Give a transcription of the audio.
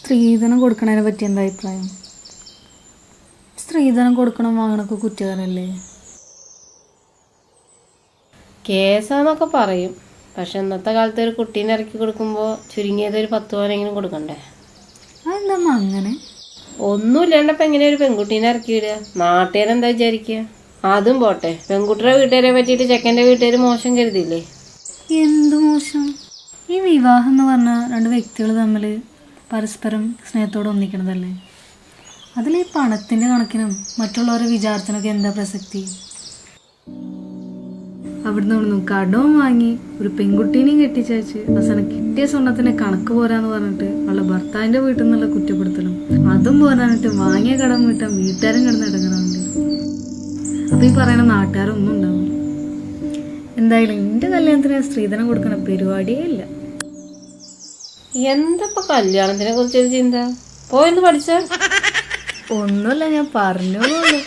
സ്ത്രീധനം കൊടുക്കണതിനെ പറ്റി എന്താ അഭിപ്രായം? സ്ത്രീധനം കൊടുക്കണം വാങ്ങണൊക്കെ കുറ്റകരമല്ലേ? കേസാന്നൊക്കെ പറയും. പക്ഷെ ഇന്നത്തെ കാലത്ത് ഒരു കുട്ടീനെ ഇറക്കി കൊടുക്കുമ്പോൾ ചുരുങ്ങിയത് ഒരു 10 പവനെങ്കിലും കൊടുക്കണ്ടേ? അതെന്താ അങ്ങനെ? ഒന്നുമില്ലാണ്ടപ്പോൾ എങ്ങനെ ഒരു പെൺകുട്ടീനെ ഇറക്കി വിടുക? നാട്ടുകാരെന്താ വിചാരിക്കുക? അതും പോട്ടെ, പെൺകുട്ടിയുടെ വീട്ടുകാരെ പറ്റിയിട്ട് ചെക്കൻ്റെ വീട്ടുകാർ മോശം കരുതിയില്ലേ? എന്ത് മോശം? ഈ വിവാഹം എന്ന് പറഞ്ഞാൽ രണ്ട് വ്യക്തികൾ തമ്മിൽ പരസ്പരം സ്നേഹത്തോടെ ഒന്നിക്കണതല്ലേ. അതിൽ ഈ പണത്തിൻ്റെ കണക്കിനും മറ്റുള്ളവരെ വിചാരത്തിനൊക്കെ എന്താ പ്രസക്തി? അവിടുന്ന് ഇവിടുന്ന് കടവും വാങ്ങി ഒരു പെൺകുട്ടീനെയും കെട്ടിച്ചയച്ച് അവസാനം കിട്ടിയ സ്വർണ്ണത്തിൻ്റെ കണക്ക് പോരാന്ന് പറഞ്ഞിട്ട് അവളുടെ ഭർത്താവിൻ്റെ വീട്ടിൽ നിന്നുള്ള കുറ്റപ്പെടുത്തലും അതും പോരാനിട്ട് വാങ്ങിയ കടം വീട്ടാൻ വീട്ടുകാരും കിടന്ന് ഇടങ്ങാറുണ്ട്. അപ്പം ഈ പറയുന്ന നാട്ടുകാരൊന്നും ഉണ്ടാവും. എന്തായാലും എൻ്റെ കല്യാണത്തിന് സ്ത്രീധനം കൊടുക്കുന്ന പരിപാടിയേ ഇല്ല. എന്തപ്പോ കല്യാണത്തിനെ കുറിച്ചൊരു ചിന്ത? പോയെന്ന് പഠിച്ച ഒന്നുമില്ല, ഞാൻ പറഞ്ഞോളൂ.